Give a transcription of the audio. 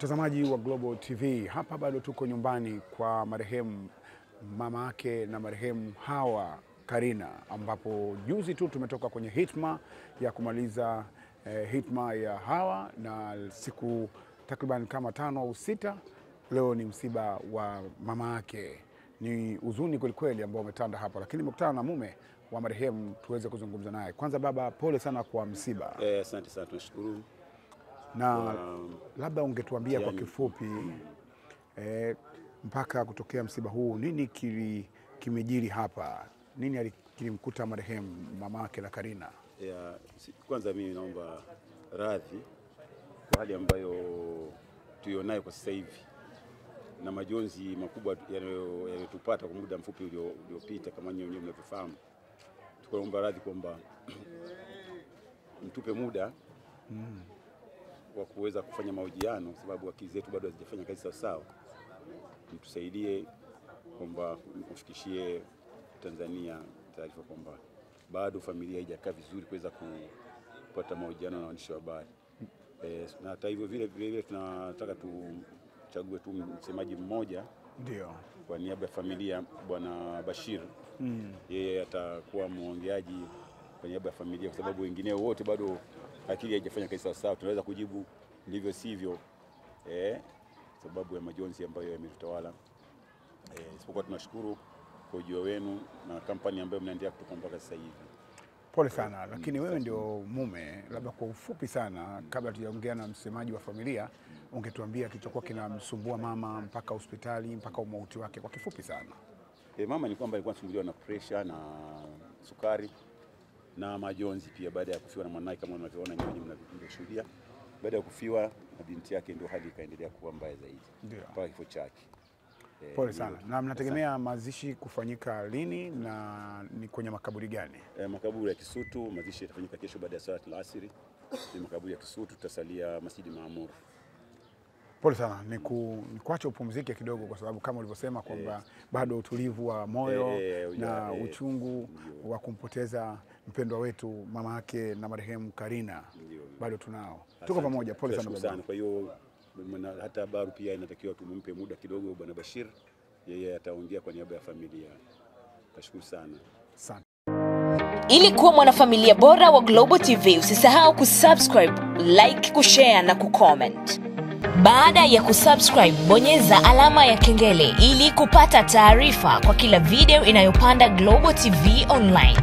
Mtazamaji wa Global TV, hapa bado tuko nyumbani kwa marehemu mama yake na marehemu Hawa Karina, ambapo juzi tu tumetoka kwenye hitma ya kumaliza hitma ya Hawa, na siku takriban kama 5 au 6 leo ni msiba wa mama yake. Ni huzuni kweli ambao umetanda hapa, lakini nimekutana na mume wa marehemu tuweze kuzungumza naye. Kwanza baba, pole sana kwa msiba. Asante sana, tunashukuru. Na labda ungetuambia kwa kifupi mpaka kutokea msiba huu nini kimejiri hapa, nini kilimkuta marehemu mama yake na Karina? Kwanza mimi naomba radhi kwa hali ambayo tuionayo kwa sasa hivi na majonzi makubwa yanayotupata kwa muda mfupi uliopita. Kama nyinyi mnavyofahamu, tunaomba radhi kwamba mtupe muda wa kuweza kufanya mahojiano, sababu akili zetu bado hazijafanya kazi sawa sawa. Mtusaidie kwamba kufikishie Tanzania taarifa kwamba bado familia haijakaa vizuri kuweza kupata mahojiano na waandishi wa habari. Na hata hivyo vile tunataka tuchague tu msemaji mmoja ndio kwa niaba ya familia, Bwana Bashir. Yeye atakuwa muongeaji kwa niaba ya familia, kwa sababu wengine wote bado akili haijafanya kazi sawa sawa. Tunaweza kujibu ndivyo sivyo sababu ya majonzi ambayo yametutawala. Isipokuwa tunashukuru kwa ujio wenu na kampani ambayo mnaendelea kutupa mpaka sasa hivi. Pole sana, lakini wewe ndio mume, labda kwa ufupi sana, kabla tujaongea na msemaji wa familia, ungetuambia kilichokuwa kinamsumbua mama mpaka hospitali mpaka umauti wake kwa kifupi sana. Mama ni kwamba alikuwa anasumbuliwa na pressure na sukari na majonzi pia baada ya kufiwa na mwanae, kama unavyoona nyinyi mnavyoshuhudia. Baada ya kufiwa na binti yake ndio hali ikaendelea kuwa mbaya zaidi mpaka kifo chake. Pole sana. Na mnategemea mazishi kufanyika lini na ni kwenye makaburi gani? Makaburi ya Kisutu. Mazishi yatafanyika kesho baada ya swala ya asiri. Ni makaburi ya Kisutu, tutasalia Masjidi Maamur. Pole sana, nikuache upumzike kidogo, kwa sababu kama ulivyosema kwamba bado utulivu wa moyo na uchungu wa kumpoteza mpendwa wetu mama yake na marehemu Karina bado tunao. Tuko pamoja. Pole sana baba. Kwa hiyo hata baru pia inatakiwa tumumpe muda kidogo Bwana Bashir, yeye ataongea kwa niaba ya familia. Tashukuru sana. Asante. Ili kuwa mwanafamilia bora wa Global TV, usisahau kusubscribe, like, kushare na kucomment. Baada ya kusubscribe, bonyeza alama ya kengele ili kupata taarifa kwa kila video inayopanda Global TV Online.